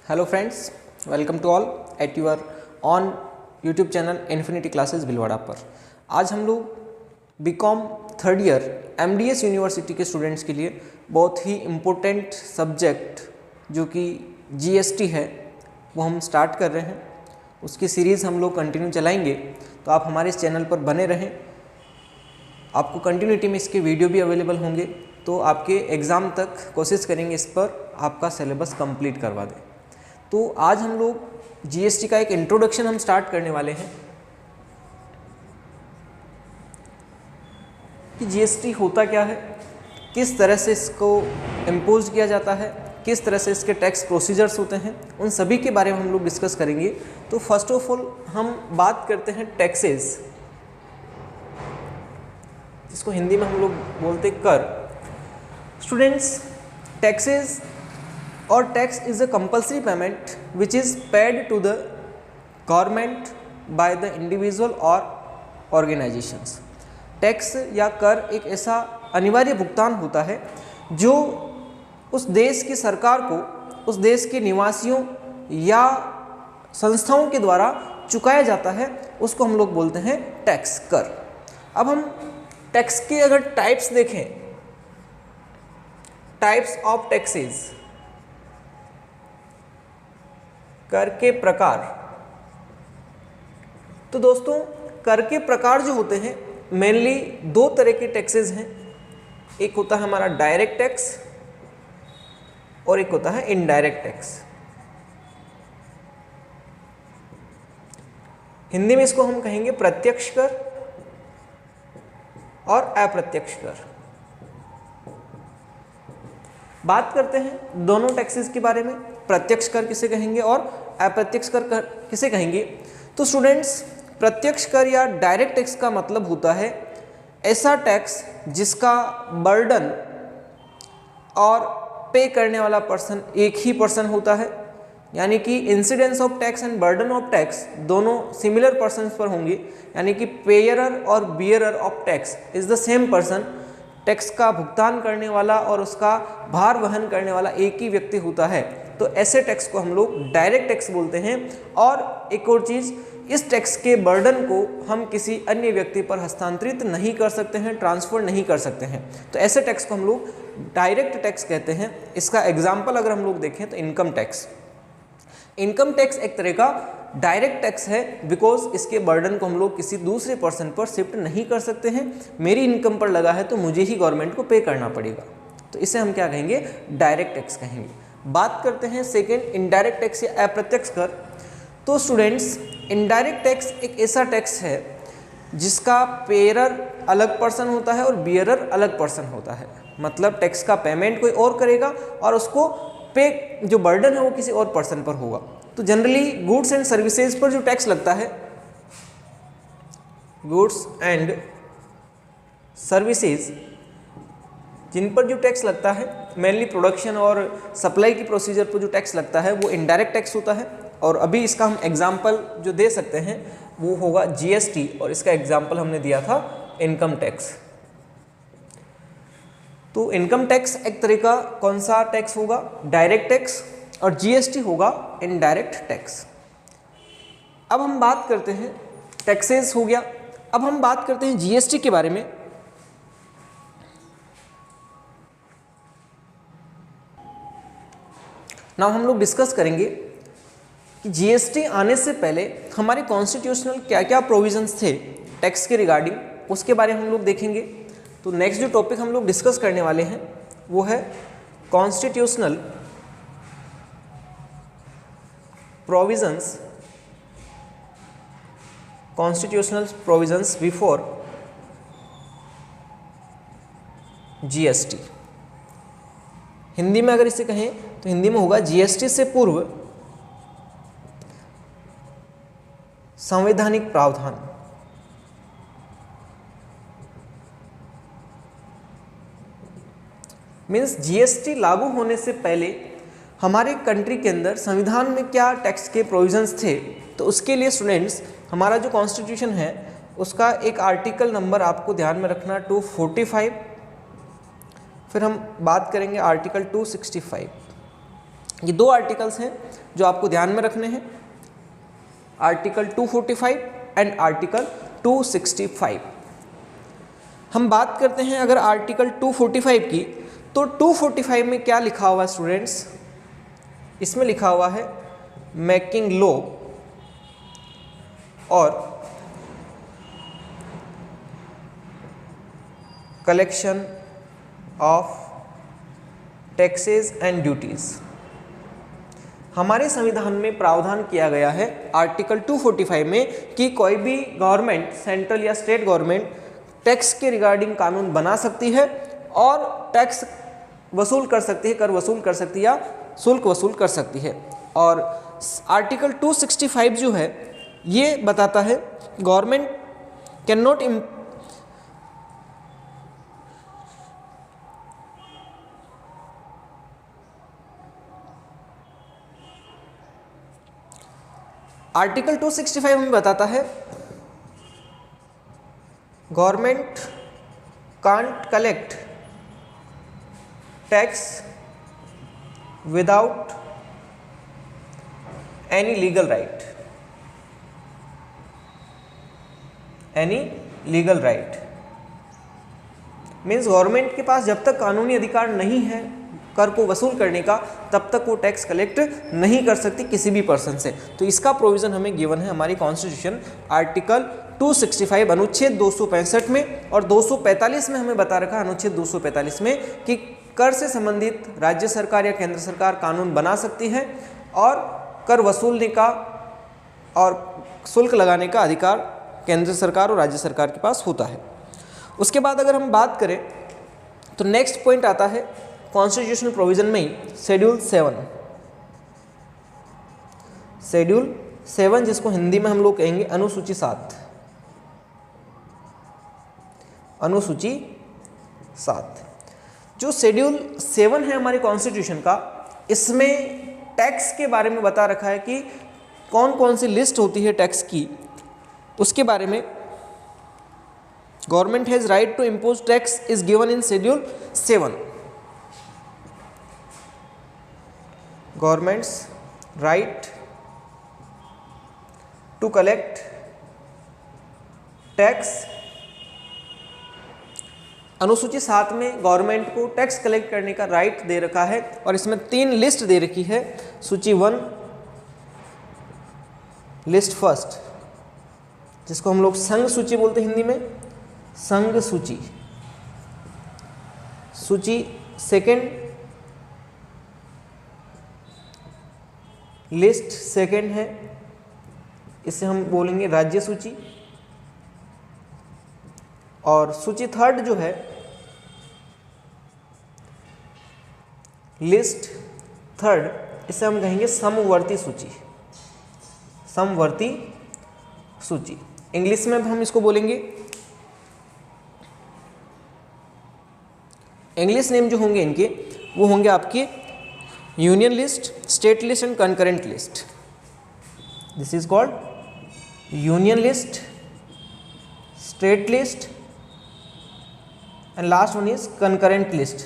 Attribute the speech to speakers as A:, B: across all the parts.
A: Hello friends, welcome to all at your on YouTube channel Infinity Classes Bhilwara पर। आज हम लोग BCom third year MDS university के students के लिए बहुत ही इम्पोर्टेंट सब्जेक्ट जो कि GST है वो हम स्टार्ट कर रहे हैं। उसकी सीरीज़ हम लोग कंटिन्यू चलाएंगे, तो आप हमारे इस चैनल पर बने रहें। आपको कंटिन्यूटी में इसके वीडियो भी अवेलेबल होंगे, तो आपके एग्ज़ाम तक कोशिश करेंगे इस पर आपका सिलेबस कंप्लीट करवा दें। तो आज हम लोग GST का एक इंट्रोडक्शन हम स्टार्ट करने वाले हैं कि GST होता क्या है, किस तरह से इसको इम्पोज किया जाता है, किस तरह से इसके टैक्स प्रोसीजर्स होते हैं, उन सभी के बारे में हम लोग डिस्कस करेंगे। तो फर्स्ट ऑफ ऑल हम बात करते हैं टैक्सेस, जिसको हिंदी में हम लोग बोलते कर। स्टूडेंट्स, टैक्सेस और tax is a compulsory payment which is paid to the government by the individual और ऑर्गेनाइजेशंस। टैक्स या कर एक ऐसा अनिवार्य भुगतान होता है जो उस देश की सरकार को उस देश के निवासियों या संस्थाओं के द्वारा चुकाया जाता है, उसको हम लोग बोलते हैं टैक्स कर। अब हम टैक्स के अगर टाइप्स देखें, टाइप्स ऑफ टैक्सेस, कर के प्रकार, तो दोस्तों कर के प्रकार जो होते हैं मेनली दो तरह के टैक्सेस हैं। एक होता है हमारा डायरेक्ट टैक्स और एक होता है इनडायरेक्ट टैक्स। हिंदी में इसको हम कहेंगे प्रत्यक्ष कर और अप्रत्यक्ष कर। बात करते हैं दोनों टैक्सेस के बारे में, प्रत्यक्ष कर किसे कहेंगे और अप्रत्यक्ष कर किसे कहेंगे। तो स्टूडेंट्स, प्रत्यक्ष कर या डायरेक्ट टैक्स का मतलब होता है ऐसा टैक्स जिसका बर्डन और पे करने वाला पर्सन एक ही पर्सन होता है, यानी कि incidence of tax and burden of tax दोनों सिमिलर पर्सन पर होंगे, यानी कि पेयरर और bearer of tax is the same person. Tax का भुगतान करने वाला और उसका भार वहन करने वाला एक ही व्यक्ति होता है, तो ऐसे टैक्स को हम लोग डायरेक्ट टैक्स बोलते हैं। और एक और चीज़, इस टैक्स के बर्डन को हम किसी अन्य व्यक्ति पर हस्तांतरित नहीं कर सकते हैं, ट्रांसफर नहीं कर सकते हैं, तो ऐसे टैक्स को हम लोग डायरेक्ट टैक्स कहते हैं। इसका एग्जाम्पल अगर हम लोग देखें तो इनकम टैक्स। इनकम टैक्स एक तरह का डायरेक्ट टैक्स है, बिकॉज इसके बर्डन को हम लोग किसी दूसरे पर्सन पर शिफ्ट नहीं कर सकते हैं। मेरी इनकम पर लगा है तो मुझे ही गवर्नमेंट को पे करना पड़ेगा, तो इसे हम क्या कहेंगे, डायरेक्ट टैक्स कहेंगे। बात करते हैं सेकेंड, इनडायरेक्ट टैक्स या अप्रत्यक्ष कर। तो स्टूडेंट्स, इनडायरेक्ट टैक्स एक ऐसा टैक्स है जिसका पेयरर अलग पर्सन होता है और बियरर अलग पर्सन होता है। मतलब टैक्स का पेमेंट कोई और करेगा और उसको पे जो बर्डन है वो किसी और पर्सन पर होगा। तो जनरली गुड्स एंड सर्विसेज पर जो टैक्स लगता है, गुड्स एंड सर्विसेज जिन पर जो टैक्स लगता है, मेनली प्रोडक्शन और सप्लाई की प्रोसीजर पर जो टैक्स लगता है वो इनडायरेक्ट टैक्स होता है। और अभी इसका हम एग्जांपल जो दे सकते हैं वो होगा GST, और इसका एग्जांपल हमने दिया था इनकम टैक्स। तो इनकम टैक्स एक तरह का कौन सा टैक्स होगा, डायरेक्ट टैक्स, और GST होगा इनडायरेक्ट टैक्स। अब हम बात करते हैं, टैक्सेस हो गया, अब हम बात करते हैं GST के बारे में। नाउ हम लोग डिस्कस करेंगे कि GST आने से पहले हमारे कॉन्स्टिट्यूशनल क्या क्या प्रोविजंस थे टैक्स के रिगार्डिंग, उसके बारे में हम लोग देखेंगे। तो नेक्स्ट जो टॉपिक हम लोग डिस्कस करने वाले हैं वो है constitutional provisions, constitutional provisions before GST। Hindi में अगर इसे कहें तो हिंदी में होगा GST से पूर्व संवैधानिक प्रावधान। मीन्स GST लागू होने से पहले हमारे कंट्री के अंदर संविधान में क्या टैक्स के प्रोविजंस थे, तो उसके लिए स्टूडेंट्स हमारा जो कॉन्स्टिट्यूशन है उसका एक आर्टिकल नंबर आपको ध्यान में रखना 245, फिर हम बात करेंगे आर्टिकल 265। ये दो आर्टिकल्स हैं जो आपको ध्यान में रखने हैं, आर्टिकल 245 एंड आर्टिकल 265। हम बात करते हैं अगर आर्टिकल 245 की, तो 245 में क्या लिखा हुआ है स्टूडेंट्स? इसमें लिखा हुआ है मेकिंग लॉ और collection of taxes and duties. हमारे संविधान में प्रावधान किया गया है आर्टिकल 245 में कि कोई भी गवर्नमेंट, सेंट्रल या स्टेट गवर्नमेंट, टैक्स के रिगार्डिंग कानून बना सकती है और टैक्स वसूल कर सकती है, कर वसूल कर सकती है या शुल्क वसूल कर सकती है। और आर्टिकल 265 जो है ये बताता है गवर्नमेंट कैन नॉट आर्टिकल 265 हमें बताता है government can't collect tax without any legal right, any legal right means government के पास जब तक कानूनी अधिकार नहीं है कर को वसूल करने का, तब तक वो टैक्स कलेक्ट नहीं कर सकती किसी भी पर्सन से। तो इसका प्रोविज़न हमें गिवन है हमारी कॉन्स्टिट्यूशन आर्टिकल 265 अनुच्छेद 265 में, और 245 में हमें बता रखा है अनुच्छेद 245 में कि कर से संबंधित राज्य सरकार या केंद्र सरकार कानून बना सकती है और कर वसूलने का और शुल्क लगाने का अधिकार केंद्र सरकार और राज्य सरकार के पास होता है। उसके बाद अगर हम बात करें तो नेक्स्ट पॉइंट आता है कॉन्स्टिट्यूशनल प्रोविजन में ही शेड्यूल 7। शेड्यूल 7 जिसको हिंदी में हम लोग कहेंगे अनुसूची 7। अनुसूची 7 जो शेड्यूल 7 है हमारे कॉन्स्टिट्यूशन का, इसमें टैक्स के बारे में बता रखा है कि कौन कौन सी लिस्ट होती है टैक्स की, उसके बारे में government has right to impose tax is given in schedule 7। Government's right to collect tax, अनुसूची 7 में गवर्नमेंट को टैक्स कलेक्ट करने का राइट दे रखा है और इसमें 3 लिस्ट दे रखी है। सूची 1 लिस्ट फर्स्ट जिसको हम लोग संघ सूची बोलते हैं हिंदी में, संघ सूची। सूची 2 लिस्ट 2 है, इसे हम बोलेंगे राज्य सूची। और सूची 3 जो है लिस्ट 3, इसे हम कहेंगे समवर्ती सूची। समवर्ती सूची इंग्लिश में हम इसको बोलेंगे, इंग्लिश नेम जो होंगे इनके वो होंगे आपके union list, state list and concurrent list. This is called union list, state list and last one is concurrent list.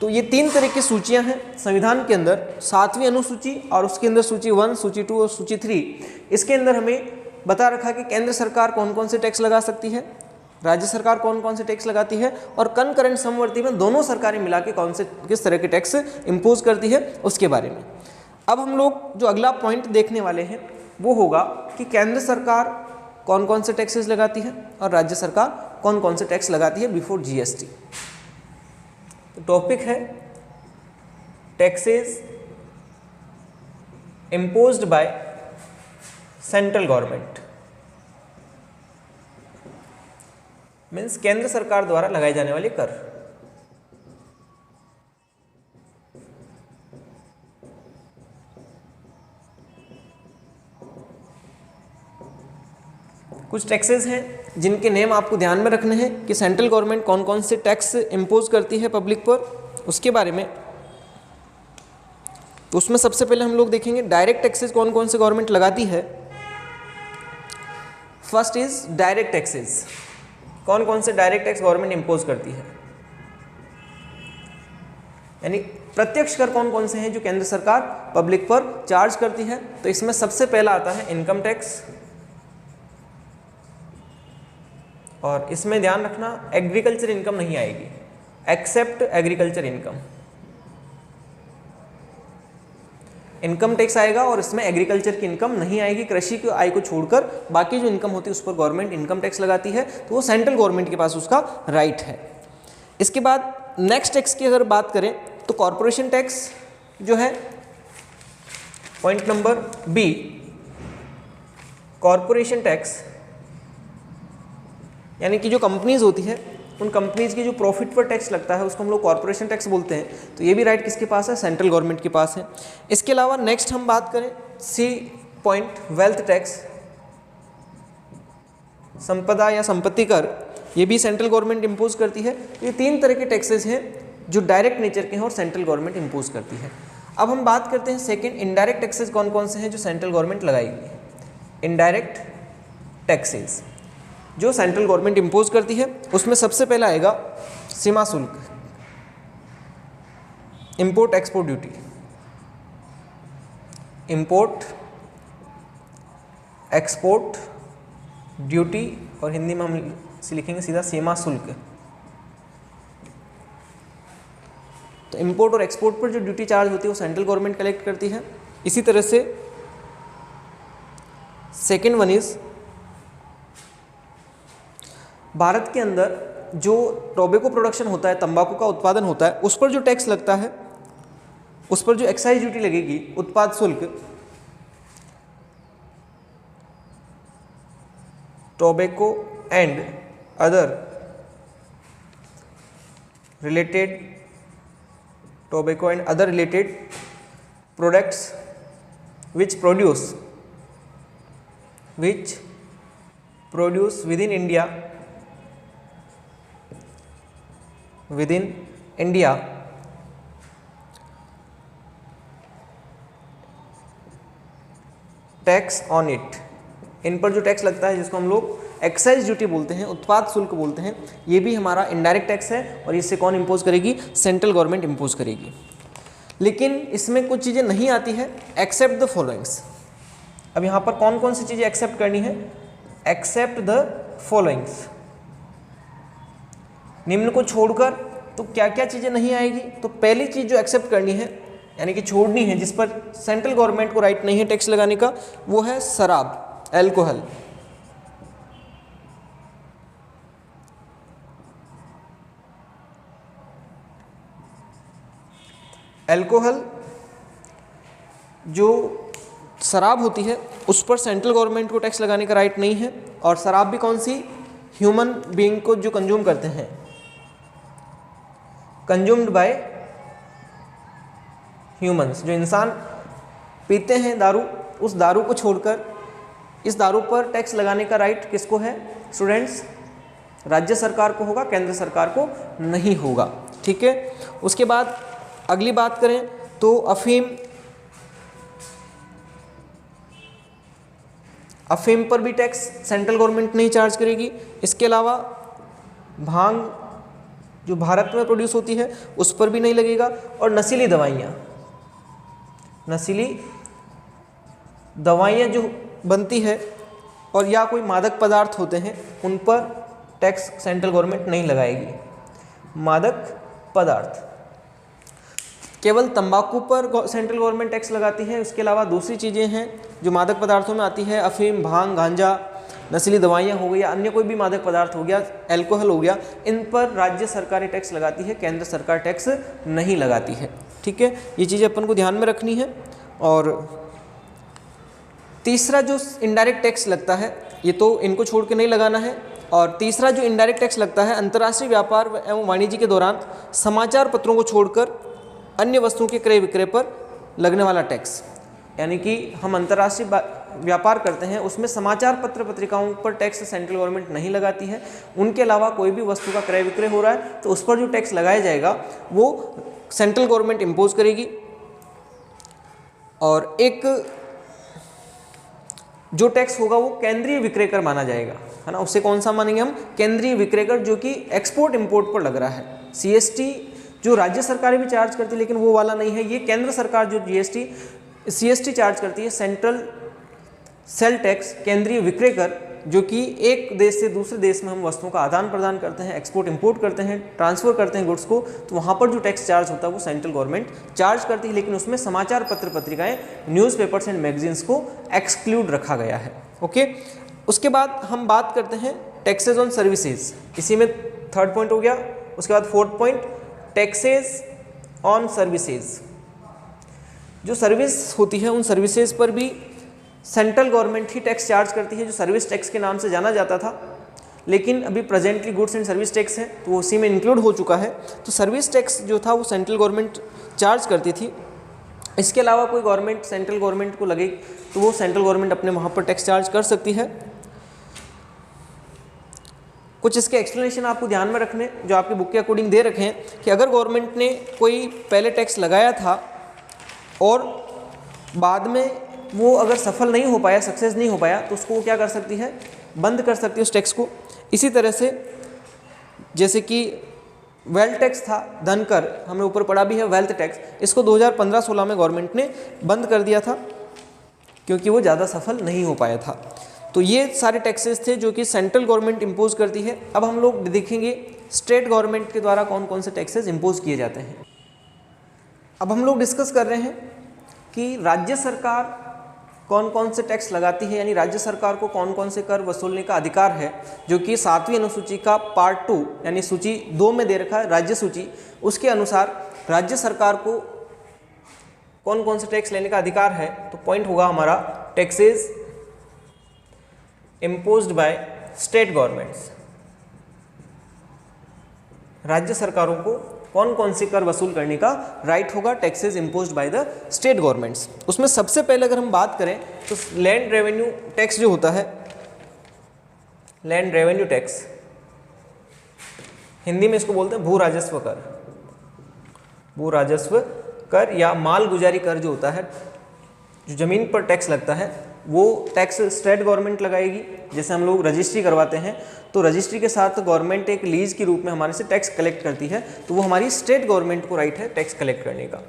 A: तो ये 3 तरह की सूचियां हैं संविधान के अंदर। 7वीं अनुसूची और उसके अंदर सूची 1, सूची 2 और सूची 3। इसके अंदर हमें बता रखा कि केंद्र सरकार कौन कौन से टैक्स लगा सकती है, राज्य सरकार कौन कौन से टैक्स लगाती है, और कंकरेंट समवर्ती में दोनों सरकारें मिला के कौन से किस तरह के टैक्स इम्पोज करती है उसके बारे में। अब हम लोग जो अगला पॉइंट देखने वाले हैं वो होगा कि केंद्र सरकार कौन कौन से टैक्सेस लगाती है और राज्य सरकार कौन कौन से टैक्स लगाती है बिफोर जीएसटी। तो टॉपिक है taxes imposed by central government, means केंद्र सरकार द्वारा लगाए जाने वाले कर। कुछ टैक्सेस हैं जिनके नेम आपको ध्यान में रखने हैं कि सेंट्रल गवर्नमेंट कौन कौन से टैक्स इम्पोज करती है पब्लिक पर, उसके बारे में। तो उसमें सबसे पहले हम लोग देखेंगे डायरेक्ट टैक्सेस कौन कौन से गवर्नमेंट लगाती है। फर्स्ट इज डायरेक्ट टैक्सेस, कौन कौन से डायरेक्ट टैक्स गवर्नमेंट इम्पोज करती है। यानी प्रत्यक्ष कर कौन कौन से हैं जो केंद्र सरकार पब्लिक पर चार्ज करती है? तो इसमें सबसे पहला आता है इनकम टैक्स, और इसमें ध्यान रखना एग्रीकल्चर इनकम नहीं आएगी, except agriculture income. Income tax आएगा और इसमें एग्रीकल्चर की इनकम नहीं आएगी, कृषि की आय को छोड़कर बाकी जो इनकम होती है उस पर गवर्नमेंट इनकम टैक्स लगाती है, तो वो सेंट्रल गवर्नमेंट के पास उसका राइट है। इसके बाद नेक्स्ट टैक्स की अगर बात करें तो कॉरपोरेशन टैक्स जो है, point number B, corporation tax यानी कि जो कंपनीज होती है उन कंपनीज की जो प्रॉफिट पर टैक्स लगता है उसको हम लोग कॉरपोरेशन टैक्स बोलते हैं। तो ये भी राइट किसके पास है? सेंट्रल गवर्नमेंट के पास है। इसके अलावा नेक्स्ट हम बात करें सी पॉइंट, वेल्थ टैक्स, संपदा या संपत्ति कर, ये भी सेंट्रल गवर्नमेंट इम्पोज करती है। ये 3 तरह के टैक्सेस हैं जो डायरेक्ट नेचर के हैं और सेंट्रल गवर्नमेंट इम्पोज करती है। अब हम बात करते हैं सेकेंड, इनडायरेक्ट टैक्सेस कौन कौन से हैं जो सेंट्रल गवर्नमेंट लगाएगी। इनडायरेक्ट टैक्सेस जो सेंट्रल गवर्नमेंट इम्पोज करती है उसमें सबसे पहला आएगा सीमा शुल्क, import export duty, import export duty, और हिंदी में हम इसे लिखेंगे सीधा सीमा शुल्क। तो इंपोर्ट और एक्सपोर्ट पर जो ड्यूटी चार्ज होती है वो सेंट्रल गवर्नमेंट कलेक्ट करती है। इसी तरह से सेकेंड वन इज, भारत के अंदर जो टोबैको प्रोडक्शन होता है, तंबाकू का उत्पादन होता है, उस पर जो टैक्स लगता है, उस पर जो एक्साइज ड्यूटी लगेगी, उत्पाद शुल्क, tobacco and other related tobacco and other related products which produce within India tax on it, इन पर जो टैक्स लगता है जिसको हम लोग एक्साइज ड्यूटी बोलते हैं, उत्पाद शुल्क बोलते हैं, ये भी हमारा इनडायरेक्ट टैक्स है और इससे कौन इम्पोज करेगी? सेंट्रल गवर्नमेंट इम्पोज करेगी। लेकिन इसमें कुछ चीज़ें नहीं आती है, एक्सेप्ट द फॉलोइंग्स। अब यहाँ पर कौन कौन सी चीज़ें एक्सेप्ट करनी है? एक्सेप्ट द फॉलोइंग्स, निम्न को छोड़कर तो क्या क्या चीज़ें नहीं आएगी? तो पहली चीज़ जो एक्सेप्ट करनी है यानी कि छोड़नी है, जिस पर सेंट्रल गवर्नमेंट को राइट नहीं है टैक्स लगाने का, वो है शराब, एल्कोहल। एल्कोहल जो शराब होती है उस पर सेंट्रल गवर्नमेंट को टैक्स लगाने का राइट नहीं है। और शराब भी कौन सी? ह्यूमन बीइंग को जो कंज्यूम करते हैं, कंज्यूम्ड बाय ह्यूमंस, जो इंसान पीते हैं दारू, उस दारू को छोड़कर इस दारू पर टैक्स लगाने का राइट किसको है स्टूडेंट्स? राज्य सरकार को होगा, केंद्र सरकार को नहीं होगा। ठीक है। उसके बाद अगली बात करें तो अफीम पर भी टैक्स सेंट्रल गवर्नमेंट नहीं चार्ज करेगी। इसके अलावा भांग जो भारत में प्रोड्यूस होती है उस पर भी नहीं लगेगा। और नशीली दवाइयाँ जो बनती है और या कोई मादक पदार्थ होते हैं उन पर टैक्स सेंट्रल गवर्नमेंट नहीं लगाएगी। मादक पदार्थ केवल तंबाकू पर सेंट्रल गवर्नमेंट टैक्स लगाती है। इसके अलावा दूसरी चीज़ें हैं जो मादक पदार्थों में आती है, अफीम, भांग, गांजा, नशीली दवाइयाँ हो गई या अन्य कोई भी मादक पदार्थ हो गया, एल्कोहल हो गया, इन पर राज्य सरकारें टैक्स लगाती है, केंद्र सरकार टैक्स नहीं लगाती है। ठीक है, ये चीज़ें अपन को ध्यान में रखनी है। और तीसरा जो इनडायरेक्ट टैक्स लगता है, ये तो इनको छोड़ के नहीं लगाना है। और तीसरा जो इनडायरेक्ट टैक्स लगता है, अंतर्राष्ट्रीय व्यापार एवं वाणिज्य के दौरान समाचार पत्रों को छोड़कर अन्य वस्तुओं के क्रय विक्रय पर लगने वाला टैक्स। यानी कि हम अंतर्राष्ट्रीय व्यापार करते हैं, उसमें समाचार पत्र पत्रिकाओं पर टैक्स सेंट्रल गवर्नमेंट नहीं लगाती है। उनके अलावा कोई भी वस्तु का क्रय विक्रय हो रहा है तो उस पर जो टैक्स लगाया जाएगा वो सेंट्रल गवर्नमेंट इम्पोज करेगी। और एक जो टैक्स होगा वो केंद्रीय विक्रय कर माना जाएगा, है ना। उससे कौन सा मानेंगे हम? केंद्रीय विक्रय कर, जो कि एक्सपोर्ट इंपोर्ट पर लग रहा है। CST जो राज्य सरकारें भी चार्ज करती है, लेकिन वो वाला नहीं है, ये केंद्र सरकार जो जीएसटी सीएसटी चार्ज करती है, सेंट्रल सेल टैक्स, केंद्रीय विक्रय कर, जो कि एक देश से दूसरे देश में हम वस्तुओं का आदान प्रदान करते हैं, एक्सपोर्ट इंपोर्ट करते हैं, ट्रांसफर करते हैं गुड्स को, तो वहाँ पर जो टैक्स चार्ज होता है वो सेंट्रल गवर्नमेंट चार्ज करती है, लेकिन उसमें समाचार पत्र पत्रिकाएं, न्यूज़पेपर्स एंड मैगजीन्स को एक्सक्लूड रखा गया है। ओके, उसके बाद हम बात करते हैं टैक्सेज ऑन सर्विसेज, इसी में थर्ड पॉइंट हो गया। उसके बाद fourth point taxes on services, जो सर्विस होती है उन सर्विसेज पर भी सेंट्रल गवर्नमेंट ही टैक्स चार्ज करती है, जो सर्विस टैक्स के नाम से जाना जाता था, लेकिन अभी presently goods and service tax है तो वो उसी में इंक्लूड हो चुका है। तो सर्विस टैक्स जो था वो सेंट्रल गवर्नमेंट चार्ज करती थी। इसके अलावा कोई गवर्नमेंट सेंट्रल गवर्नमेंट को लगे तो वो सेंट्रल गवर्नमेंट अपने वहाँ पर टैक्स चार्ज कर सकती है। कुछ इसके एक्सप्लेनेशन आपको ध्यान में रखने जो आपकी बुक के अकॉर्डिंग दे रखे हैं कि अगर गवर्नमेंट ने कोई पहले टैक्स लगाया था और बाद में वो अगर सफल नहीं हो पाया, सक्सेस नहीं हो पाया, तो उसको क्या कर सकती है, बंद कर सकती है उस टैक्स को। इसी तरह से जैसे कि वेल्थ टैक्स था, धन कर, हमें ऊपर पड़ा भी है वेल्थ टैक्स, इसको 2015-16 में गवर्नमेंट ने बंद कर दिया था क्योंकि वो ज़्यादा सफल नहीं हो पाया था। तो ये सारे टैक्सेस थे जो कि सेंट्रल गवर्नमेंट इम्पोज करती है। अब हम लोग देखेंगे स्टेट गवर्नमेंट के द्वारा कौन कौन से टैक्सेस इम्पोज किए जाते हैं। अब हम लोग डिस्कस कर रहे हैं कि राज्य सरकार कौन कौन से टैक्स लगाती है, यानी राज्य सरकार को कौन कौन से कर वसूलने का अधिकार है, जो कि 7वीं अनुसूची का पार्ट 2 यानी सूची 2 में दे रखा है राज्य सूची। उसके अनुसार राज्य सरकार को कौन कौन से टैक्स लेने का अधिकार है। तो पॉइंट होगा हमारा taxes imposed by state governments. राज्य सरकारों को कौन कौन से कर वसूल करने का राइट होगा, taxes imposed by the state governments. उसमें सबसे पहले अगर हम बात करें तो लैंड रेवेन्यू टैक्स जो होता है, लैंड रेवेन्यू टैक्स, हिंदी में इसको बोलते हैं भू राजस्व कर। भू राजस्व कर या माल गुजारी कर जो होता है, जो जमीन पर टैक्स लगता है, वो टैक्स स्टेट गवर्नमेंट लगाएगी। जैसे हम लोग रजिस्ट्री करवाते हैं तो रजिस्ट्री के साथ गवर्नमेंट एक लीज के रूप में हमारे से टैक्स कलेक्ट करती है, तो वो हमारी स्टेट गवर्नमेंट को राइट है टैक्स कलेक्ट करने का।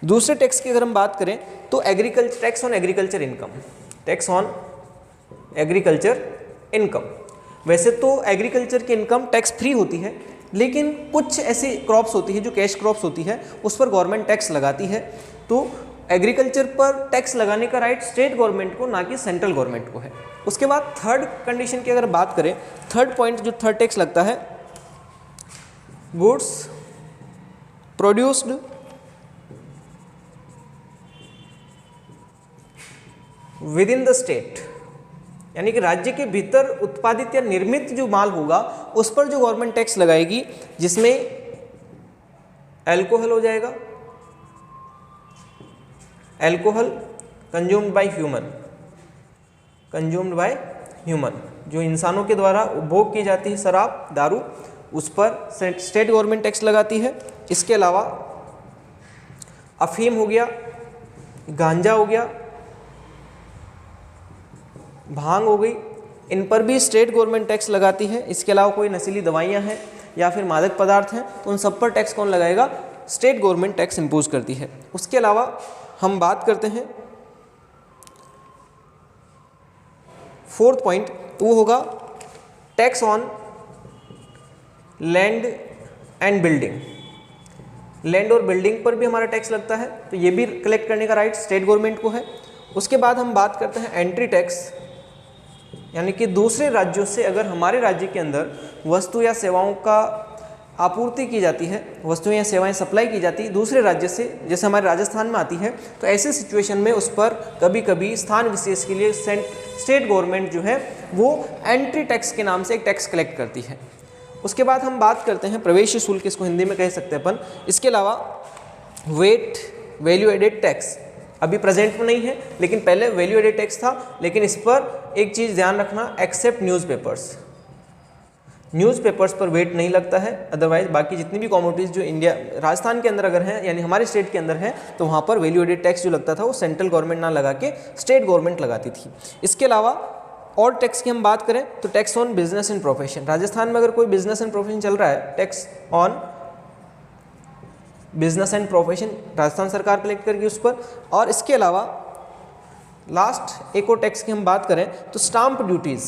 A: दूसरे टैक्स की अगर हम बात करें तो agriculture tax on agriculture income, tax on agriculture income. वैसे तो एग्रीकल्चर की इनकम टैक्स फ्री होती है, लेकिन कुछ ऐसी क्रॉप्स होती है जो कैश क्रॉप्स होती है, उस पर गवर्नमेंट टैक्स लगाती है। तो एग्रीकल्चर पर टैक्स लगाने का राइट स्टेट गवर्नमेंट को, ना कि सेंट्रल गवर्नमेंट को है। उसके बाद थर्ड कंडीशन की अगर बात करें, थर्ड पॉइंट जो थर्ड टैक्स लगता है, goods produced with in the state, यानी कि राज्य के भीतर उत्पादित या निर्मित जो माल होगा उस पर जो गवर्नमेंट टैक्स लगाएगी, जिसमें अल्कोहल हो जाएगा, alcohol consumed by human, consumed by human, जो इंसानों के द्वारा उपभोग की जाती है शराब दारू, उस पर स्टेट गवर्नमेंट टैक्स लगाती है। इसके अलावा अफीम हो गया, गांजा हो गया, भांग हो गई, इन पर भी स्टेट गवर्नमेंट टैक्स लगाती है। इसके अलावा कोई नशीली दवाइयाँ हैं या फिर मादक पदार्थ हैं तो उन सब पर टैक्स कौन लगाएगा, स्टेट गवर्नमेंट टैक्स इम्पोज करती है। उसके अलावा हम बात करते हैं फोर्थ पॉइंट, तो वो होगा tax on land and building. Land और बिल्डिंग पर भी हमारा टैक्स लगता है, तो ये भी कलेक्ट करने का राइट स्टेट गवर्नमेंट को है। उसके बाद हम बात करते हैं एंट्री टैक्स, यानी कि दूसरे राज्यों से अगर हमारे राज्य के अंदर वस्तु या सेवाओं का आपूर्ति की जाती है, वस्तुएं या सेवाएं सप्लाई की जाती है दूसरे राज्य से, जैसे हमारे राजस्थान में आती है, तो ऐसे सिचुएशन में उस पर कभी कभी स्थान विशेष के लिए स्टेट गवर्नमेंट जो है वो एंट्री टैक्स के नाम से एक टैक्स कलेक्ट करती है। उसके बाद हम बात करते हैं प्रवेश शुल्क, इसको हिंदी में कह सकते हैं अपन। इसके अलावा वेट वैल्यू एडेड टैक्स अभी प्रेजेंट में नहीं है, लेकिन पहले वैल्यू एडेड टैक्स था, लेकिन इस पर एक चीज़ ध्यान रखना, एक्सेप्ट न्यूज़पेपर्स, न्यूज़पेपर्स पर वेट नहीं लगता है। अदरवाइज बाकी जितनी भी कमोडिटीज़ जो इंडिया राजस्थान के अंदर अगर हैं, यानी हमारे स्टेट के अंदर हैं, तो वहाँ पर वैल्यू एडेड टैक्स जो लगता था वो सेंट्रल गवर्नमेंट ना लगा के स्टेट गवर्नमेंट लगाती थी। इसके अलावा और टैक्स की हम बात करें तो tax on business and profession, Rajasthan में अगर कोई बिजनेस एंड प्रोफेशन चल रहा है, tax on business and profession Rajasthan सरकार कलेक्ट करेगी उस पर। और इसके अलावा लास्ट एक और टैक्स की हम बात करें तो स्टाम्प ड्यूटीज़।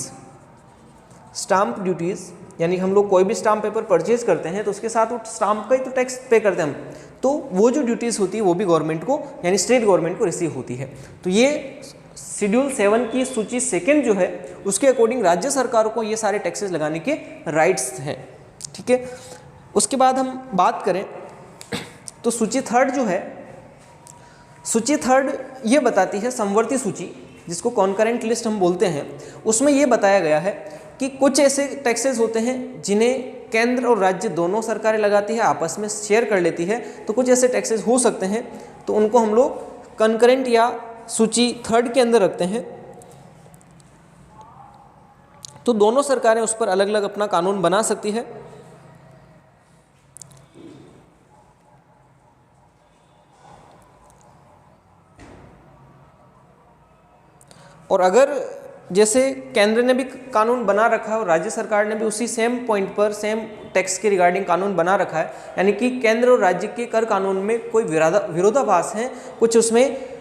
A: स्टाम्प ड्यूटीज़ यानी हम लोग कोई भी स्टाम्प पेपर परचेज करते हैं तो उसके साथ वो स्टाम्प का ही तो टैक्स पे करते हैं हम, तो वो जो ड्यूटीज़ होती है वो भी गवर्नमेंट को यानी स्टेट गवर्नमेंट को रिसीव होती है। तो ये शेड्यूल 7 की सूची 2 जो है उसके अकॉर्डिंग राज्य सरकारों को ये सारे टैक्सेस लगाने के राइट्स हैं, ठीक है। उसके बाद हम बात करें तो सूची 3 जो है, सूची 3 ये बताती है समवर्ती सूची, जिसको कॉन्करेंट लिस्ट हम बोलते हैं। उसमें ये बताया गया है कि कुछ ऐसे टैक्सेस होते हैं जिन्हें केंद्र और राज्य दोनों सरकारें लगाती है, आपस में शेयर कर लेती है। तो कुछ ऐसे टैक्सेस हो सकते हैं तो उनको हम लोग कॉन्करेंट या सूची 3 के अंदर रखते हैं। तो दोनों सरकारें उस पर अलग अलग अपना कानून बना सकती है। और अगर जैसे केंद्र ने भी कानून बना रखा है और राज्य सरकार ने भी उसी सेम पॉइंट पर सेम टैक्स के रिगार्डिंग कानून बना रखा है, यानी कि केंद्र और राज्य के कर कानून में कोई विरोधाभास है, कुछ उसमें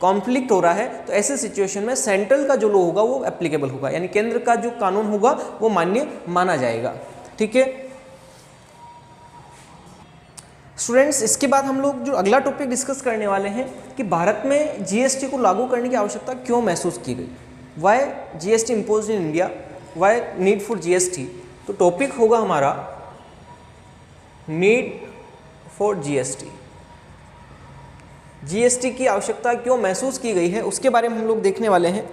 A: कॉन्फ्लिक्ट हो रहा है, तो ऐसे सिचुएशन में सेंट्रल का जो लॉ होगा वो एप्लीकेबल होगा, यानी केंद्र का जो कानून होगा वो मान्य माना जाएगा, ठीक है स्टूडेंट्स। इसके बाद हम लोग जो अगला टॉपिक डिस्कस करने वाले हैं कि भारत में जीएसटी को लागू करने की आवश्यकता क्यों महसूस की गई, why GST imposed in India, why need for GST. तो टॉपिक होगा हमारा नीड फॉर जीएसटी। जीएसटी की आवश्यकता क्यों महसूस की गई है उसके बारे में हम लोग देखने वाले हैं।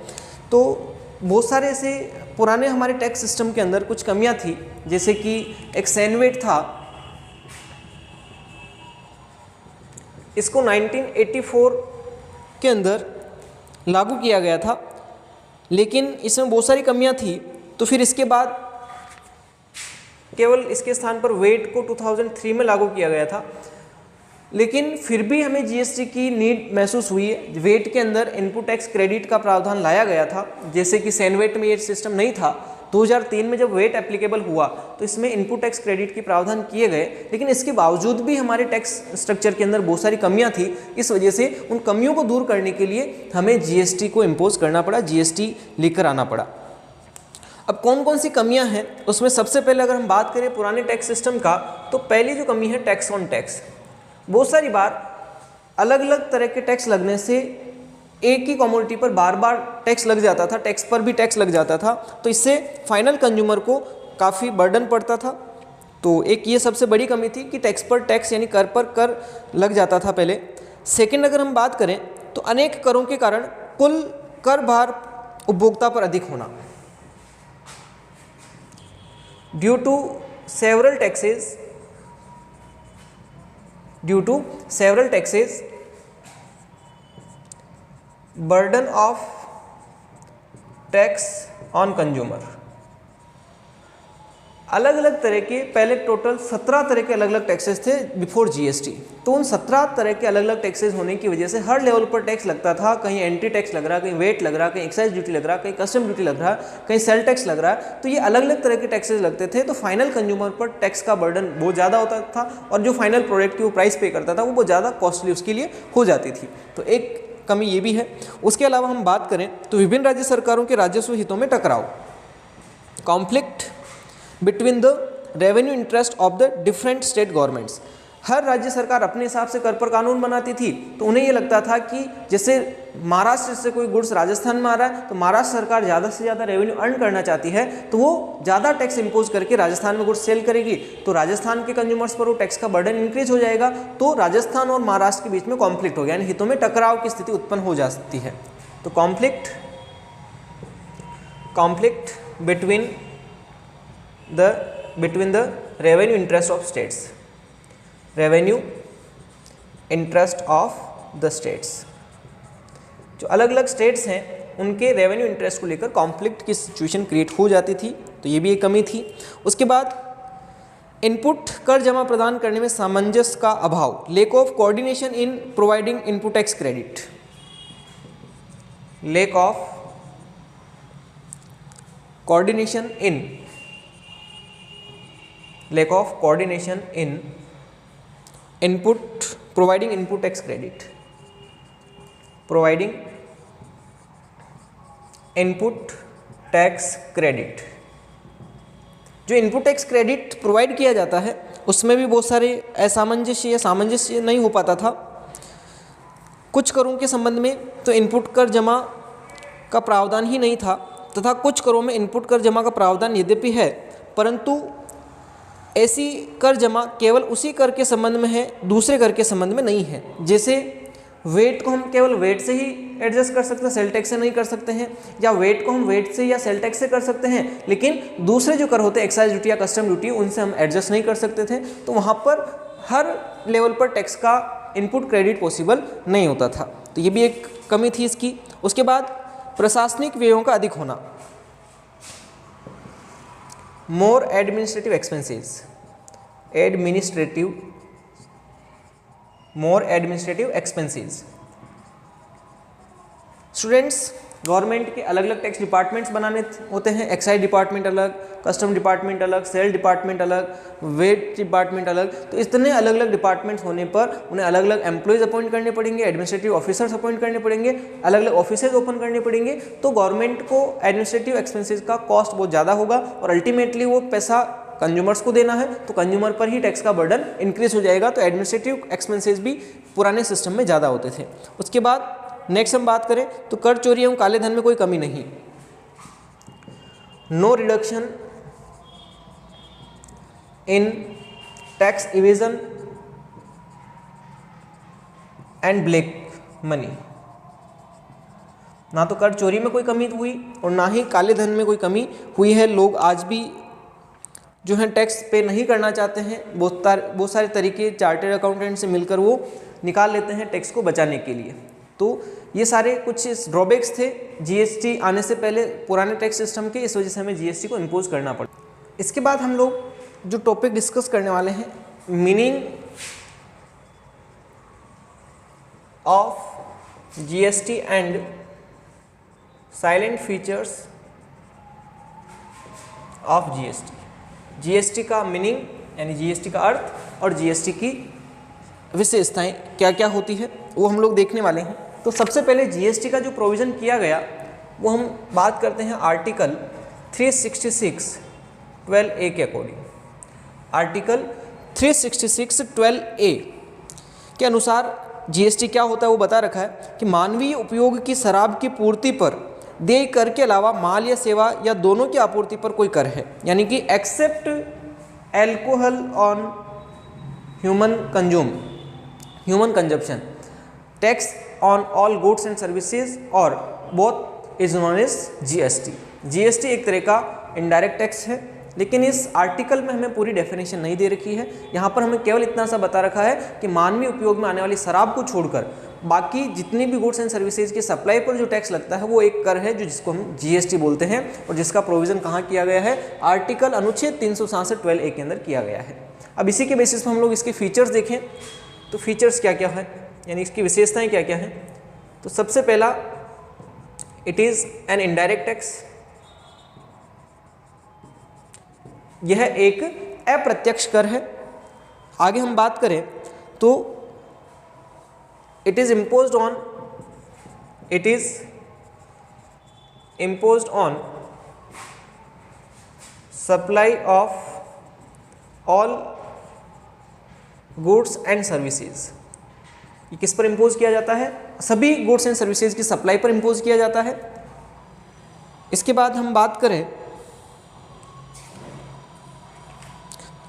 A: तो बहुत सारे ऐसे पुराने हमारे टैक्स सिस्टम के अंदर कुछ कमियां थी, जैसे कि एक सैनवेट था, इसको 1984 के अंदर लागू किया गया था, लेकिन इसमें बहुत सारी कमियां थी। तो फिर इसके बाद केवल इसके स्थान पर वेट को 2003 में लागू किया गया था, लेकिन फिर भी हमें जीएसटी की नीड महसूस हुई है। वेट के अंदर इनपुट टैक्स क्रेडिट का प्रावधान लाया गया था, जैसे कि सैनवेट में ये सिस्टम नहीं था। 2003 में जब वेट एप्लीकेबल हुआ तो इसमें इनपुट टैक्स क्रेडिट के प्रावधान किए गए, लेकिन इसके बावजूद भी हमारे टैक्स स्ट्रक्चर के अंदर बहुत सारी कमियां थी। इस वजह से उन कमियों को दूर करने के लिए हमें जीएसटी को इम्पोज करना पड़ा, जीएसटी लेकर आना पड़ा। अब कौन कौन सी कमियां हैं उसमें सबसे पहले अगर हम बात करें पुराने टैक्स सिस्टम का, तो पहली जो कमी है टैक्स ऑन टैक्स। बहुत सारी बार अलग अलग तरह के टैक्स लगने से एक ही कमोडिटी पर बार बार टैक्स लग जाता था, टैक्स पर भी टैक्स लग जाता था, तो इससे फाइनल कंज्यूमर को काफ़ी बर्डन पड़ता था। तो एक ये सबसे बड़ी कमी थी कि टैक्स पर टैक्स यानी कर पर कर लग जाता था पहले। सेकंड अगर हम बात करें तो अनेक करों के कारण कुल कर भार उपभोक्ता पर अधिक होना। Due to several taxes burden of tax on consumer. अलग अलग तरह के पहले टोटल 17 तरह के अलग अलग टैक्सेस थे बिफोर जीएसटी। तो उन 17 तरह के अलग अलग टैक्सेस होने की वजह से हर लेवल पर टैक्स लगता था। कहीं एंट्री टैक्स लग रहा, कहीं वेट लग रहा, कहीं एक्साइज ड्यूटी लग रहा, कहीं कस्टम ड्यूटी लग रहा, कहीं सेल टैक्स लग रहा। तो ये अलग अलग तरह के टैक्सेस लगते थे, तो फाइनल कंज्यूमर पर टैक्स का बर्डन बहुत ज़्यादा होता था और जो फाइनल प्रोडक्ट की वो प्राइस पे करता था वो बहुत ज़्यादा कॉस्टली उसके लिए हो जाती थी। तो एक कमी ये भी है। उसके अलावा हम बात करें तो विभिन्न राज्य सरकारों के राजस्व हितों में टकराव, conflict between the revenue interest of the different state governments. हर राज्य सरकार अपने हिसाब से कर पर कानून बनाती थी, तो उन्हें ये लगता था कि जैसे महाराष्ट्र से कोई गुड्स राजस्थान में आ रहा है तो महाराष्ट्र सरकार ज़्यादा से ज़्यादा रेवेन्यू अर्न करना चाहती है, तो वो ज़्यादा टैक्स इंपोज करके राजस्थान में गुड्स सेल करेगी, तो राजस्थान के कंज्यूमर्स पर वो टैक्स का बर्डन इंक्रीज हो जाएगा। तो राजस्थान और महाराष्ट्र के बीच में कॉन्फ्लिक्ट हो गया, यानी हितों में टकराव की स्थिति उत्पन्न हो जाती है। तो conflict between the revenue interest of states, revenue interest of the states. जो अलग अलग स्टेट्स हैं उनके रेवेन्यू इंटरेस्ट को लेकर कॉन्फ्लिक्ट की सिचुएशन क्रिएट हो जाती थी, तो ये भी एक कमी थी। उसके बाद इनपुट कर जमा प्रदान करने में सामंजस्य का अभाव, lake of coordination in providing input tax credit, lake of coordination in input providing input tax credit, providing input tax credit. जो इनपुट टैक्स क्रेडिट प्रोवाइड किया जाता है उसमें भी बहुत सारे असामंजस्य या सामंजस्य नहीं हो पाता था। कुछ करों के संबंध में तो इनपुट कर जमा का प्रावधान ही नहीं था, तथा कुछ करों में इनपुट कर जमा का प्रावधान यद्यपि है, परंतु ऐसी कर जमा केवल उसी कर के संबंध में है, दूसरे कर के संबंध में नहीं है। जैसे वेट को हम केवल वेट से ही एडजस्ट कर सकते हैं, सेल टैक्स से नहीं कर सकते हैं, या वेट को हम वेट से या सेल टैक्स से कर सकते हैं, लेकिन दूसरे जो कर होते हैं एक्साइज ड्यूटी या कस्टम ड्यूटी उनसे हम एडजस्ट नहीं कर सकते थे। तो वहाँ पर हर लेवल पर टैक्स का इनपुट क्रेडिट पॉसिबल नहीं होता था, तो ये भी एक कमी थी इसकी। उसके बाद प्रशासनिक व्ययों का अधिक होना, मोर एडमिनिस्ट्रेटिव एक्सपेंसेस, मोर एडमिनिस्ट्रेटिव एक्सपेंसेस। स्टूडेंट्स, गवर्नमेंट के अलग अलग टैक्स डिपार्टमेंट्स बनाने होते हैं, एक्साइज डिपार्टमेंट अलग, कस्टम डिपार्टमेंट अलग, सेल डिपार्टमेंट अलग, वेट डिपार्टमेंट अलग। तो इतने अलग अलग डिपार्टमेंट्स होने पर उन्हें अलग अलग एम्प्लॉयज़ अपॉइंट करने पड़ेंगे, एडमिनिस्ट्रेटिव ऑफिसर्स अपॉइंट करने पड़ेंगे, अलग अलग ऑफिसेज ओपन करने पड़ेंगे। तो गवर्नमेंट को एडमिनिस्ट्रेटिव एक्सपेंसेस का कॉस्ट बहुत ज़्यादा होगा और अल्टीमेटली वो पैसा कंज्यूमर्स को देना है, तो कंज्यूमर पर ही टैक्स का बर्डन इंक्रीज हो जाएगा। तो एडमिनिस्ट्रेटिव एक्सपेंसेस भी पुराने सिस्टम में ज़्यादा होते थे। उसके बाद नेक्स्ट हम बात करें तो कर चोरी एवं काले धन में कोई कमी नहीं, no reduction in tax evasion and black money. ना तो कर चोरी में कोई कमी हुई और ना ही काले धन में कोई कमी हुई है। लोग आज भी जो है टैक्स पे नहीं करना चाहते हैं, बहुत सारे तरीके चार्टर्ड अकाउंटेंट से मिलकर वो निकाल लेते हैं टैक्स को बचाने के लिए। तो ये सारे कुछ ड्रॉबैक्स थे जीएसटी आने से पहले पुराने टैक्स सिस्टम के, इस वजह से हमें जीएसटी को इम्पोज करना पड़ा। इसके बाद हम लोग जो टॉपिक डिस्कस करने वाले हैं, meaning of GST and salient features of GST. GST का मीनिंग यानी जीएसटी का अर्थ और जीएसटी की विशेषताएं क्या क्या होती है वो हम लोग देखने वाले हैं। तो सबसे पहले जीएसटी का जो प्रोविज़न किया गया वो हम बात करते हैं आर्टिकल 366(12)A के अकॉर्डिंग। आर्टिकल 366(12)A के अनुसार जीएसटी क्या होता है वो बता रखा है कि मानवीय उपयोग की शराब की पूर्ति पर देय कर के अलावा माल या सेवा या दोनों की आपूर्ति पर कोई कर है, यानी कि except alcohol on human consumption, tax on all goods and services और both is known as GST. GST एक तरह का इनडायरेक्ट टैक्स है, लेकिन इस आर्टिकल में हमें पूरी डेफिनेशन नहीं दे रखी है। यहाँ पर हमें केवल इतना सा बता रखा है कि मानवीय उपयोग में आने वाली शराब को छोड़कर बाकी जितनी भी गुड्स एंड सर्विसेज की सप्लाई पर जो टैक्स लगता है वो एक कर है, जो जिसको हम जीएसटी बोलते हैं और जिसका प्रोविज़न कहाँ किया गया है, आर्टिकल अनुच्छेद 366(12)A के अंदर किया गया है। अब इसी के बेसिस पर हम लोग इसके फीचर्स देखें तो फीचर्स क्या क्या है, यानी इसकी विशेषताएं क्या क्या हैं। तो सबसे पहला, it is an indirect tax. यह एक अप्रत्यक्ष कर है। आगे हम बात करें तो it is imposed on supply of all goods and services. ये किस पर इम्पोज किया जाता है? सभी गुड्स एंड सर्विसेज की सप्लाई पर इम्पोज किया जाता है। इसके बाद हम बात करें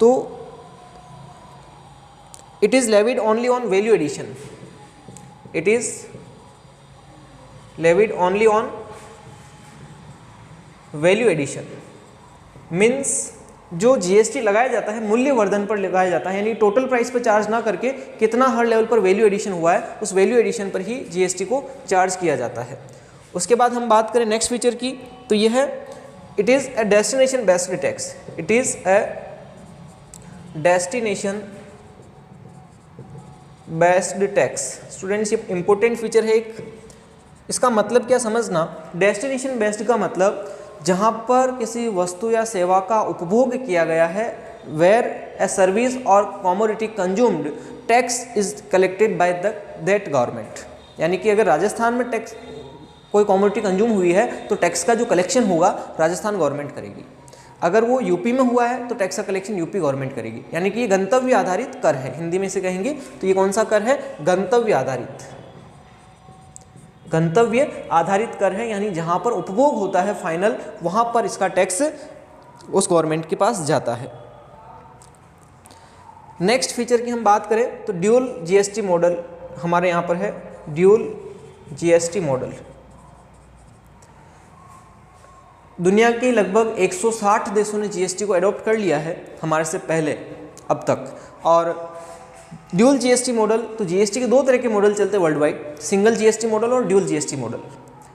A: तो it is levied only on value addition. It is levied only on value addition means जो जीएसटी लगाया जाता है मूल्य वर्धन पर लगाया जाता है, यानी टोटल प्राइस पर चार्ज ना करके कितना हर लेवल पर वैल्यू एडिशन हुआ है उस वैल्यू एडिशन पर ही जीएसटी को चार्ज किया जाता है। उसके बाद हम बात करें नेक्स्ट फीचर की तो यह है it is a destination based tax. It is a destination based tax. Students ये इंपॉर्टेंट फीचर है एक। इसका मतलब क्या समझना, डेस्टिनेशन बेस्ड का मतलब जहाँ पर किसी वस्तु या सेवा का उपभोग किया गया है वेयर ए सर्विस और commodity consumed tax is collected by that government. यानी कि अगर राजस्थान में टैक्स कोई कमोडिटी कंज्यूम हुई है तो टैक्स का जो कलेक्शन होगा राजस्थान गवर्नमेंट करेगी। अगर वो यूपी में हुआ है तो टैक्स का कलेक्शन यूपी गवर्नमेंट करेगी। यानी कि ये गंतव्य आधारित कर है, हिंदी में से कहेंगे तो ये कौन सा कर है? गंतव्य आधारित। गंतव्य आधारित कर है, यानी जहां पर उपभोग होता है फाइनल, वहां पर इसका टैक्स उस गवर्नमेंट के पास जाता है। नेक्स्ट फीचर की हम बात करें तो ड्यूल जीएसटी मॉडल हमारे यहाँ पर है। ड्यूल जीएसटी मॉडल दुनिया के लगभग 160 देशों ने जीएसटी को एडॉप्ट कर लिया है हमारे से पहले अब तक। और ड्यूल जीएसटी मॉडल, तो जीएसटी के दो तरह के मॉडल चलते हैं world wide, single GST model और dual GST model.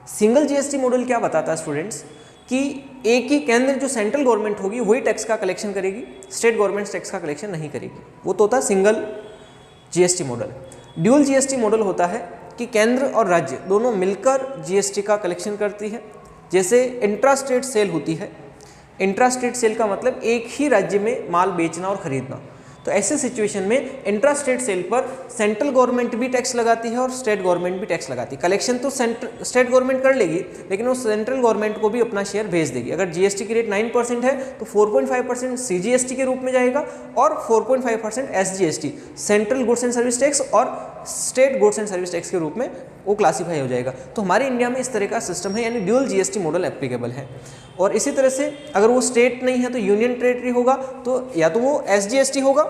A: Single GST model क्या बताता है स्टूडेंट्स कि एक ही केंद्र जो सेंट्रल गवर्नमेंट होगी वही टैक्स का कलेक्शन करेगी, स्टेट गवर्नमेंट टैक्स का कलेक्शन नहीं करेगी। वो तो होता है single GST model. Dual GST model होता है कि केंद्र और राज्य दोनों मिलकर जीएसटी का कलेक्शन करती है। जैसे इंट्रा स्टेट सेल होती है, इंट्रा स्टेट सेल का मतलब एक ही राज्य में माल बेचना और खरीदना। तो ऐसे सिचुएशन में इंट्रा स्टेट सेल पर सेंट्रल गवर्नमेंट भी टैक्स लगाती है और स्टेट गवर्नमेंट भी टैक्स लगाती है। कलेक्शन तो स्टेट गवर्नमेंट कर लेगी, लेकिन वो सेंट्रल गवर्नमेंट को भी अपना शेयर भेज देगी। अगर जीएसटी की रेट 9% है तो 4.5% सीजीएसटी के रूप में जाएगा और 4.5% SGST, central goods and service tax, और state goods and service tax के रूप में वो क्लासीफाई हो जाएगा। तो हमारे इंडिया में इस तरह का सिस्टम है, यानी ड्यूल जीएसटी मॉडल एप्लीकेबल है। और इसी तरह से अगर वो स्टेट नहीं है तो यूनियन टेरिटरी होगा, तो या तो वो एसजीएसटी होगा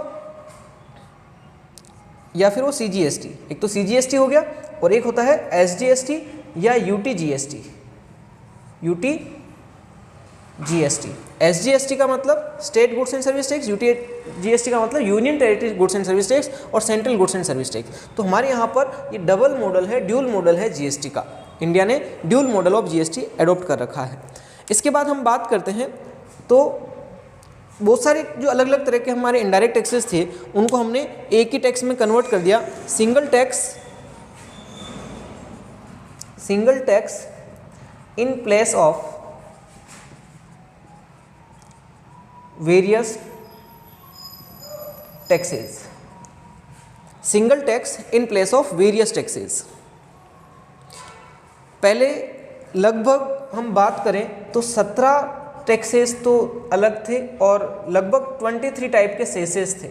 A: या फिर वो सीजीएसटी। एक तो सीजीएसटी हो गया और एक होता है एसजीएसटी या यूटीजीएसटी। यूटीजीएसटी, एसजीएसटी का मतलब state goods and service tax, UTGST का मतलब union territory goods and service tax और central goods and service tax. तो हमारे यहाँ पर ये डबल मॉडल है, ड्यूल मॉडल है जीएसटी का। इंडिया ने dual model of GST adopt कर रखा है। इसके बाद हम बात करते हैं तो बहुत सारे जो अलग अलग तरह के हमारे इनडायरेक्ट टैक्सेस थे उनको हमने एक ही टैक्स में कन्वर्ट कर दिया। Single tax in place of various taxes. Single tax in place of various taxes. पहले लगभग हम बात करें तो 17 टैक्सेस तो अलग थे और लगभग 23 टाइप के सेसेस थे।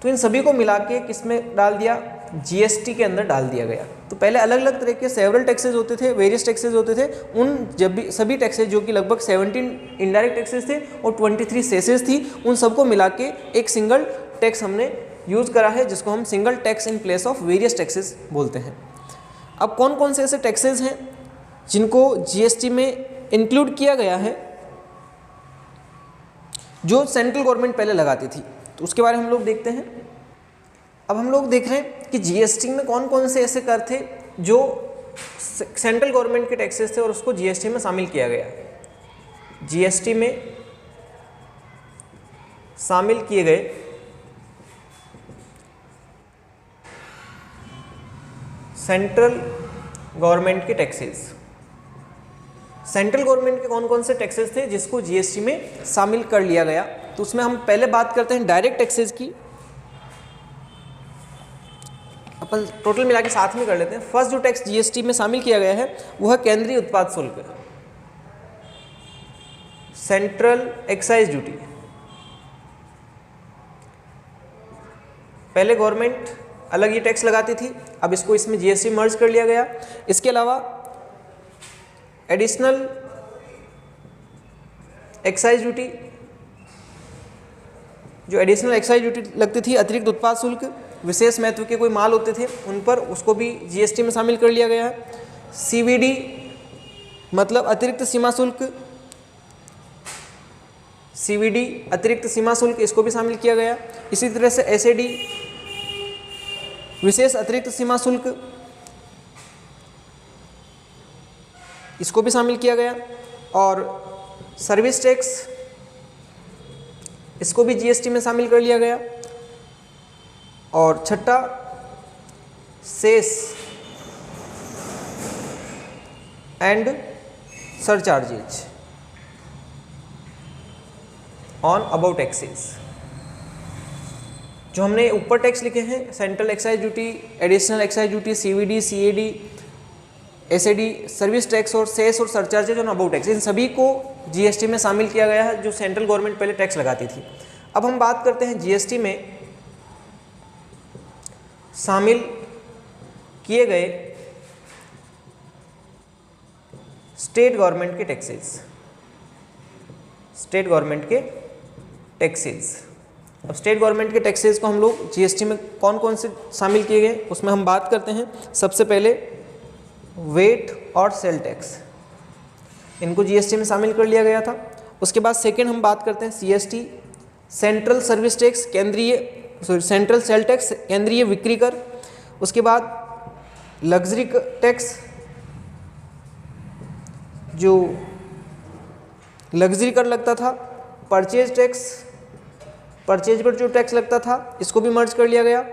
A: तो इन सभी को मिला के किसमें डाल दिया? जीएसटी के अंदर डाल दिया गया। तो पहले अलग अलग तरह के सेवरल टैक्सेस होते थे, वेरियस टैक्सेस होते थे। उन जब भी सभी टैक्सेस जो कि लगभग 17 इनडायरेक्ट टैक्सेस थे और 23 सेसेस थी, उन सबको मिला के एक सिंगल टैक्स हमने यूज़ करा है, जिसको हम single tax in place of various taxes बोलते हैं। अब कौन कौन से ऐसे टैक्सेस हैं जिनको जीएसटी में इंक्लूड किया गया है जो सेंट्रल गवर्नमेंट पहले लगाती थी, तो उसके बारे में हम लोग देखते हैं। अब हम लोग देख रहे हैं कि जीएसटी में कौन कौन से ऐसे कर थे जो सेंट्रल गवर्नमेंट के टैक्सेस थे और उसको जीएसटी में शामिल किया गया। जीएसटी में शामिल किए गए सेंट्रल गवर्नमेंट के टैक्सेस। सेंट्रल गवर्नमेंट के कौन कौन से टैक्सेस थे जिसको जीएसटी में शामिल कर लिया गया? तो उसमें हम पहले बात करते हैं डायरेक्ट टैक्सेस की। अपन टोटल मिला के साथ में कर लेते हैं। फर्स्ट जो टैक्स जीएसटी में शामिल किया गया है वो है केंद्रीय उत्पाद शुल्क, सेंट्रल एक्साइज ड्यूटी। पहले गवर्नमेंट अलग ये टैक्स लगाती थी, अब इसको इसमें जीएसटी मर्ज कर लिया गया। इसके अलावा एडिशनल एक्साइज ड्यूटी, जो एडिशनल एक्साइज ड्यूटी लगती थी, अतिरिक्त उत्पाद शुल्क, विशेष महत्व के कोई माल होते थे उन पर, उसको भी जीएसटी में शामिल कर लिया गया है। सीवीडी मतलब अतिरिक्त सीमा शुल्क, सीवीडी अतिरिक्त सीमा शुल्क, इसको भी शामिल किया गया। इसी तरह से एसएडी विशेष अतिरिक्त सीमा शुल्क, इसको भी शामिल किया गया। और सर्विस टैक्स, इसको भी जीएसटी में शामिल कर लिया गया। और छठा cess and surcharges on about taxes. जो हमने ऊपर टैक्स लिखे हैं, central excise duty, additional excise duty, CVD, CAD, SAD, service tax और सेस और सरचार्जेज और अबाउट टैक्स, इन सभी को जीएसटी में शामिल किया गया है, जो सेंट्रल गवर्नमेंट पहले टैक्स लगाती थी। अब हम बात करते हैं जीएसटी में शामिल किए गए स्टेट गवर्नमेंट के टैक्सेस। स्टेट गवर्नमेंट के टैक्सेस, अब स्टेट गवर्नमेंट के टैक्सेस को हम लोग जीएसटी में कौन कौन से शामिल किए गए उसमें हम बात करते हैं। सबसे पहले वेट और सेल टैक्स, इनको जीएसटी में शामिल कर लिया गया था। उसके बाद सेकंड हम बात करते हैं CST, central service tax, central sale tax, केंद्रीय बिक्री कर। उसके बाद लग्जरी टैक्स, जो लग्जरी कर लगता था, परचेज टैक्स, परचेज पर जो टैक्स लगता था, इसको भी मर्ज कर लिया गया।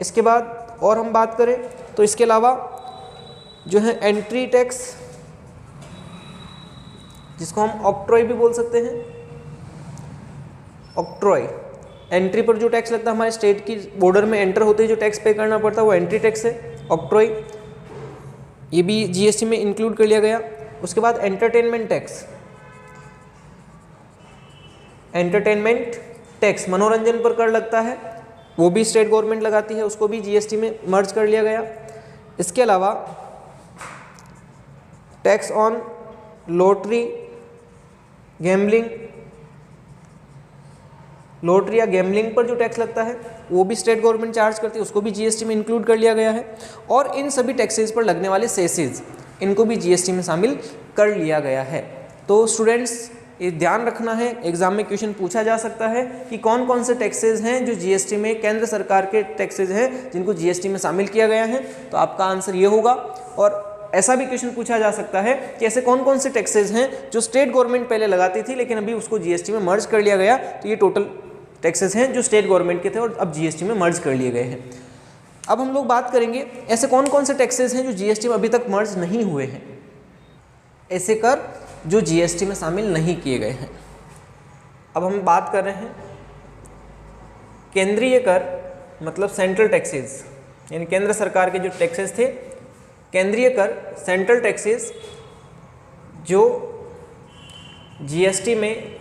A: इसके बाद और हम बात करें तो इसके अलावा जो है एंट्री टैक्स, जिसको हम ऑक्ट्रॉय भी बोल सकते हैं, ऑक्ट्रॉय, एंट्री पर जो टैक्स लगता है, हमारे स्टेट की बॉर्डर में एंटर होते ही जो टैक्स पे करना पड़ता है वो एंट्री टैक्स है, ऑक्ट्रॉय, ये भी जीएसटी में इंक्लूड कर लिया गया। उसके बाद एंटरटेनमेंट टैक्स, एंटरटेनमेंट टैक्स मनोरंजन पर कर लगता है, वो भी स्टेट गवर्नमेंट लगाती है, उसको भी जीएसटी में मर्ज कर लिया गया। इसके अलावा tax on lottery, gambling, lottery या गैम्बलिंग पर जो टैक्स लगता है वो भी स्टेट गवर्नमेंट चार्ज करती है, उसको भी जीएसटी में इंक्लूड कर लिया गया है। और इन सभी टैक्सेस पर लगने वाले सेसेस, इनको भी जीएसटी में शामिल कर लिया गया है। तो स्टूडेंट्स ये ध्यान रखना है, एग्जाम में क्वेश्चन पूछा जा सकता है कि कौन कौन से टैक्सेस हैं जो जीएसटी में, केंद्र सरकार के टैक्सेस हैं जिनको जीएसटी में शामिल किया गया है। तो आपका आंसर ये होगा। और ऐसा भी क्वेश्चन पूछा जा सकता है कि ऐसे कौन कौन से टैक्सेस हैं जो स्टेट गवर्नमेंट पहले लगाती थी लेकिन अभी उसको जीएसटी में मर्ज कर लिया गया। तो ये टोटल टैक्सेस हैं जो स्टेट गवर्नमेंट के थे और अब जीएसटी में मर्ज कर लिए गए हैं। अब हम लोग बात करेंगे ऐसे कौन कौन से टैक्सेस हैं जो जीएसटी में अभी तक मर्ज नहीं हुए हैं, ऐसे कर जो जीएसटी में शामिल नहीं किए गए हैं। अब हम बात कर रहे हैं केंद्रीय कर, मतलब सेंट्रल टैक्सेस, यानी केंद्र सरकार के जो टैक्सेस थे, केंद्रीय कर, सेंट्रल टैक्सेस जो जीएसटी में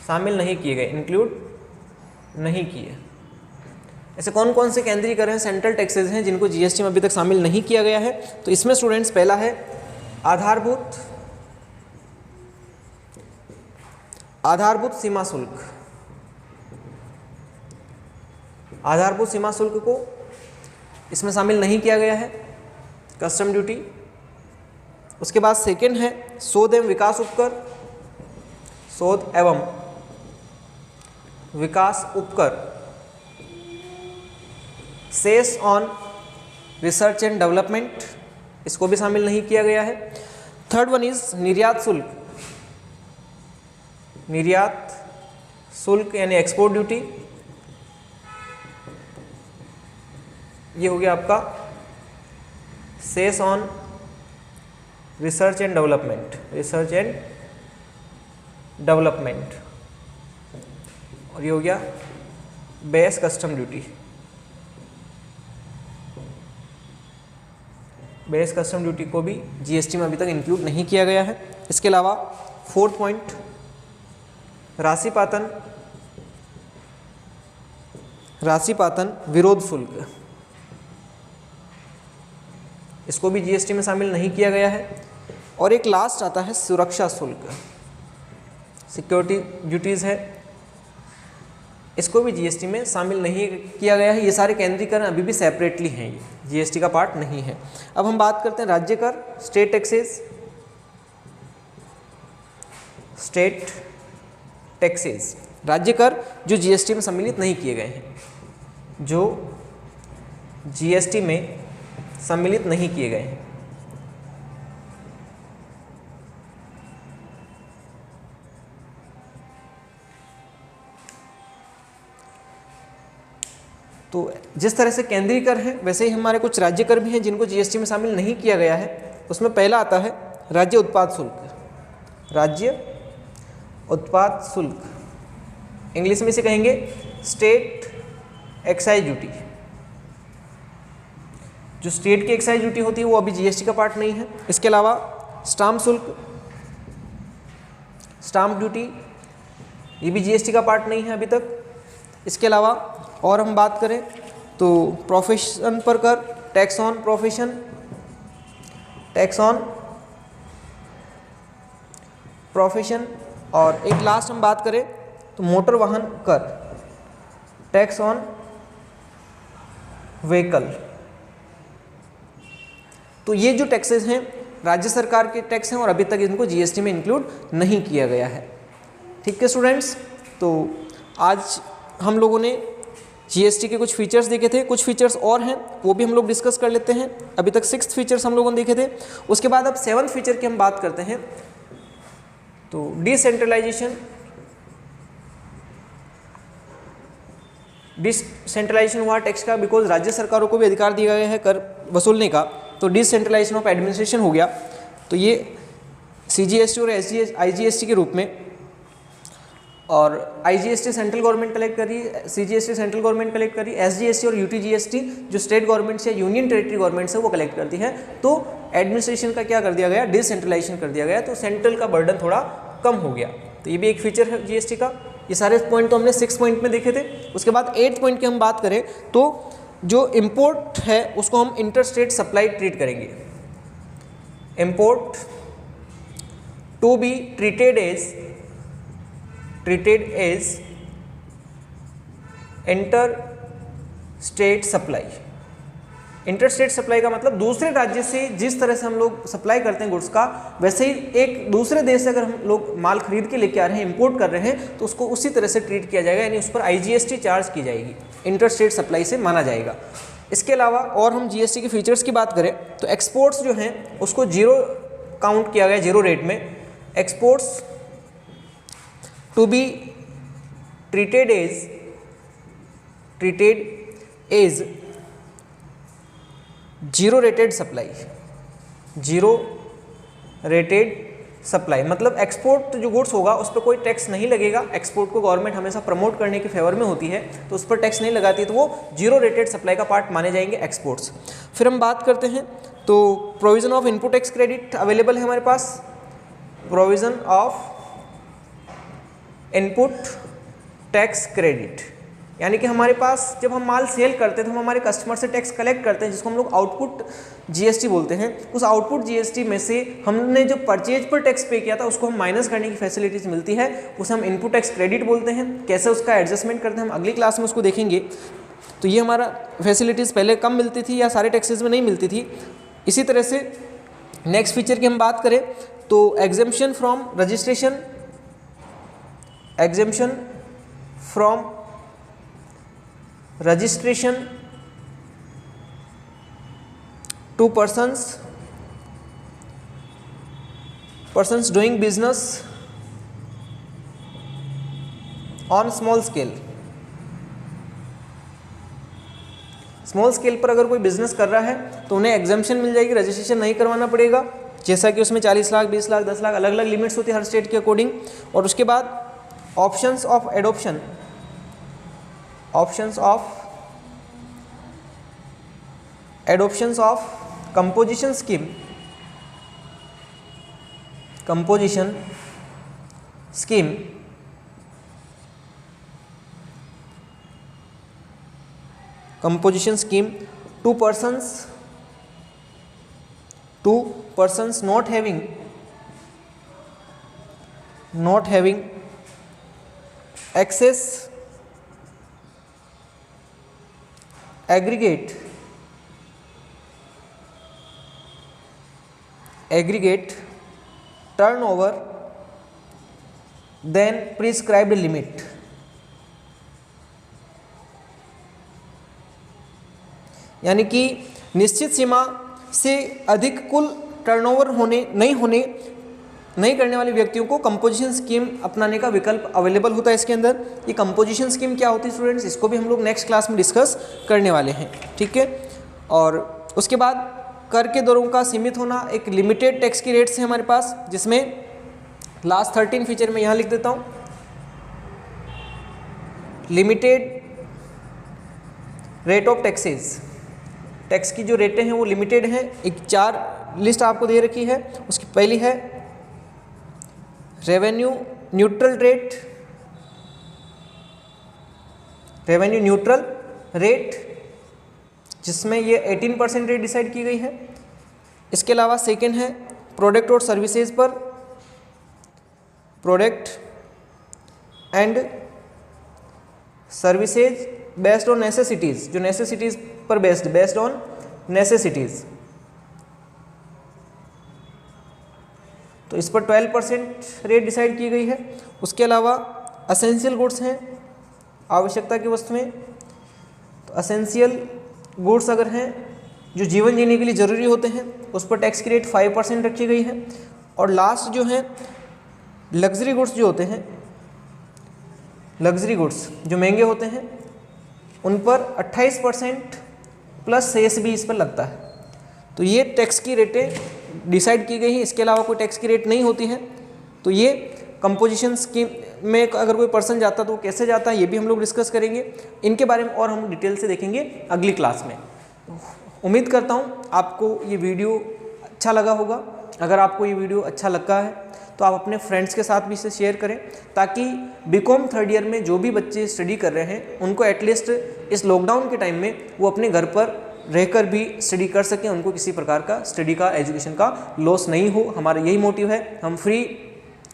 A: शामिल नहीं किए गए, इंक्लूड नहीं किए। ऐसे कौन कौन से केंद्रीय कर हैं, सेंट्रल टैक्सेस हैं जिनको जीएसटी में अभी तक शामिल नहीं किया गया है। तो इसमें स्टूडेंट्स पहला है आधारभूत सीमा शुल्क। आधारभूत सीमा शुल्क को इसमें शामिल नहीं किया गया है, कस्टम ड्यूटी। उसके बाद सेकंड है शोध एवं विकास उपकर, शोध एवं विकास उपकर, cess on research and development, इसको भी शामिल नहीं किया गया है। थर्ड वन इज निर्यात शुल्क, निर्यात शुल्क यानी एक्सपोर्ट ड्यूटी, ये हो गया आपका cess on research and development, research and development, और ये हो गया base custom duty, base custom duty को भी जीएसटी में अभी तक इंक्लूड नहीं किया गया है। इसके अलावा फोर्थ पॉइंट राशिपातन, राशिपातन विरोध शुल्क, इसको भी जीएसटी में शामिल नहीं किया गया है। और एक लास्ट आता है सुरक्षा शुल्क, सिक्योरिटी ड्यूटीज़ है, इसको भी जीएसटी में शामिल नहीं किया गया है। ये सारे केंद्रीय कर अभी भी सेपरेटली हैं, ये जीएसटी का पार्ट नहीं है। अब हम बात करते हैं राज्य कर, स्टेट टैक्सेस, स्टेट टैक्सेस, राज्य कर जो जीएसटी में सम्मिलित नहीं किए गए हैं, जो जीएसटी में सम्मिलित नहीं किए गए हैं। तो जिस तरह से केंद्रीय कर है वैसे ही हमारे कुछ राज्य कर भी हैं जिनको जीएसटी में शामिल नहीं किया गया है। उसमें पहला आता है राज्य उत्पाद शुल्क, राज्य उत्पाद शुल्क, इंग्लिश में इसे कहेंगे स्टेट एक्साइज ड्यूटी। जो स्टेट की एक्साइज ड्यूटी होती है वो अभी जीएसटी का पार्ट नहीं है। इसके अलावा स्टाम्प शुल्क, स्टाम्प ड्यूटी, ये भी जीएसटी का पार्ट नहीं है अभी तक। इसके अलावा और हम बात करें तो प्रोफेशन पर कर, tax on profession, tax on profession, और एक लास्ट हम बात करें तो मोटर वाहन कर, टैक्स ऑन व्हीकल। तो ये जो टैक्सेस हैं राज्य सरकार के टैक्स हैं और अभी तक इनको जीएसटी में इंक्लूड नहीं किया गया है। ठीक है स्टूडेंट्स, तो आज हम लोगों ने जीएसटी के कुछ फीचर्स देखे थे, कुछ फीचर्स और हैं वो भी हम लोग डिस्कस कर लेते हैं। अभी तक 6th फीचर्स हम लोगों ने देखे थे, उसके बाद अब 7th फीचर की हम बात करते हैं। तो डिसेंट्रलाइजेशन हुआ टैक्स का, बिकॉज राज्य सरकारों को भी अधिकार दिया गया है कर वसूलने का, तो डिसेंट्रलाइजेशन ऑफ एडमिनिस्ट्रेशन हो गया। तो ये सीजीएसटी और आईजीएसटी के रूप में, और आईजीएसटी सेंट्रल गवर्नमेंट कलेक्ट कर रही है, सीजीएसटी सेंट्रल गवर्नमेंट कलेक्ट कर रही है, एसजीएसटी और यूटीजीएसटी जो स्टेट गवर्नमेंट से यूनियन टेरिटरी गवर्नमेंट से वो कलेक्ट करती है। तो एडमिनिस्ट्रेशन का क्या कर दिया गया, डिसेंट्रलाइजेशन कर दिया गया, तो सेंट्रल का बर्डन थोड़ा कम हो गया। तो ये भी एक फीचर है जीएसटी का। ये सारे पॉइंट तो हमने 6 पॉइंट में देखे थे। उसके बाद 8th पॉइंट की हम बात करें तो जो इम्पोर्ट है उसको हम इंटर स्टेट सप्लाई ट्रीट करेंगे। Import to be treated as inter state supply. Inter state supply का मतलब दूसरे राज्य से जिस तरह से हम लोग सप्लाई करते हैं गुड्स का, वैसे ही एक दूसरे देश से अगर हम लोग माल खरीद के लेके आ रहे हैं, इंपोर्ट कर रहे हैं, तो उसको उसी तरह से ट्रीट किया जाएगा, यानी उस पर आईजीएसटी चार्ज की जाएगी, इंटर स्टेट सप्लाई से माना जाएगा। इसके अलावा और हम जीएसटी के फीचर्स की बात करें तो एक्सपोर्ट्स जो हैं उसको जीरो काउंट किया गया, जीरो रेट में। Exports to be treated as zero rated supply. Zero rated supply मतलब एक्सपोर्ट जो गुड्स होगा उस पर कोई टैक्स नहीं लगेगा। एक्सपोर्ट को गवर्नमेंट हमेशा प्रमोट करने के फेवर में होती है, तो उस पर टैक्स नहीं लगाती, तो वो जीरो रेटेड सप्लाई का पार्ट माने जाएंगे एक्सपोर्ट्स। फिर हम बात करते हैं तो provision of input tax credit available है हमारे पास। Provision of input tax credit, यानी कि हमारे पास जब हम माल सेल करते हैं तो हम हमारे कस्टमर से टैक्स कलेक्ट करते हैं, जिसको हम लोग आउटपुट जीएसटी बोलते हैं। उस आउटपुट जीएसटी में से हमने जो परचेज पर टैक्स पे किया था उसको हम माइनस करने की फैसिलिटीज मिलती है, उसे हम इनपुट टैक्स क्रेडिट बोलते हैं। कैसे उसका एडजस्टमेंट करते हैं हम अगली क्लास में उसको देखेंगे। तो ये हमारा फैसिलिटीज़ पहले कम मिलती थी या सारे टैक्सेस में नहीं मिलती थी। इसी तरह से नेक्स्ट फीचर की हम बात करें तो exemption from registration, exemption from registration to persons doing business on small scale. Small scale पर अगर कोई बिजनेस कर रहा है तो उन्हें एग्जेम्पशन मिल जाएगी, रजिस्ट्रेशन नहीं करवाना पड़ेगा, जैसा कि उसमें 40 लाख, 20 लाख, 10 लाख अलग अलग लिमिट्स होती है हर स्टेट के अकॉर्डिंग। और उसके बाद options of adoption, options of composition scheme, composition scheme to persons not having access aggregate turnover than prescribed limit। यानी कि निश्चित सीमा से अधिक कुल टर्नओवर नहीं करने वाले व्यक्तियों को कंपोजिशन स्कीम अपनाने का विकल्प अवेलेबल होता है इसके अंदर। ये कंपोजिशन स्कीम क्या होती है स्टूडेंट्स, इसको भी हम लोग नेक्स्ट क्लास में डिस्कस करने वाले हैं, ठीक है। और उसके बाद कर के दरों का सीमित होना, एक लिमिटेड टैक्स की रेट्स है हमारे पास, जिसमें लास्ट 13 फीचर में यहाँ लिख देता हूँ। Limited rate of taxes, tax की जो रेटें हैं वो लिमिटेड हैं। एक 4 लिस्ट आपको दे रखी है। उसकी पहली है revenue neutral rate, revenue neutral rate जिसमें ये 18% रेट डिसाइड की गई है। इसके अलावा सेकेंड है प्रोडक्ट और सर्विसेज पर, product and services based on necessities, जो नेसेसिटीज़ पर बेस्ड ऑन नेसेसिटीज़, तो इस पर 12% रेट डिसाइड की गई है। उसके अलावा असेंशियल गुड्स हैं, आवश्यकता की वस्तुएं, तो असेंशियल गुड्स अगर हैं जो जीवन जीने के लिए ज़रूरी होते हैं उस पर टैक्स की रेट 5% रखी गई है। और लास्ट जो है लग्जरी गुड्स जो होते हैं, लग्जरी गुड्स जो महंगे होते हैं उन पर 28% प्लस सेस भी इस पर लगता है। तो ये टैक्स की रेटें डिसाइड की गई हैं। इसके अलावा कोई टैक्स की रेट नहीं होती है। तो ये कंपोजिशन स्कीम में अगर कोई पर्सन जाता तो वो कैसे जाता है ये भी हम लोग डिस्कस करेंगे। इनके बारे में और हम डिटेल से देखेंगे अगली क्लास में। उम्मीद करता हूँ आपको ये वीडियो अच्छा लगा होगा। अगर आपको ये वीडियो अच्छा लगा है तो आप अपने फ्रेंड्स के साथ भी इसे शेयर करें, ताकि बीकॉम 3rd ईयर में जो भी बच्चे स्टडी कर रहे हैं उनको एटलीस्ट इस लॉकडाउन के टाइम में वो अपने घर पर रहकर भी स्टडी कर सकें, उनको किसी प्रकार का स्टडी का एजुकेशन का लॉस नहीं हो। हमारा यही मोटिव है। हम free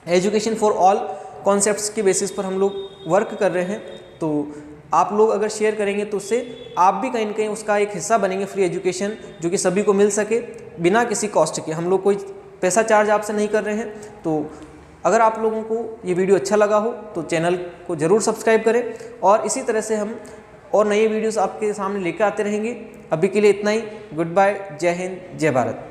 A: education for all concepts के बेसिस पर हम लोग वर्क कर रहे हैं। तो आप लोग अगर शेयर करेंगे तो उससे आप भी कहीं ना कहीं उसका एक हिस्सा बनेंगे, फ्री एजुकेशन जो कि सभी को मिल सके बिना किसी कॉस्ट के। हम लोग कोई पैसा चार्ज आपसे नहीं कर रहे हैं। तो अगर आप लोगों को ये वीडियो अच्छा लगा हो तो चैनल को ज़रूर सब्सक्राइब करें, और इसी तरह से हम और नए वीडियोस आपके सामने लेकर आते रहेंगे। अभी के लिए इतना ही। गुड बाय, जय हिंद, जय भारत।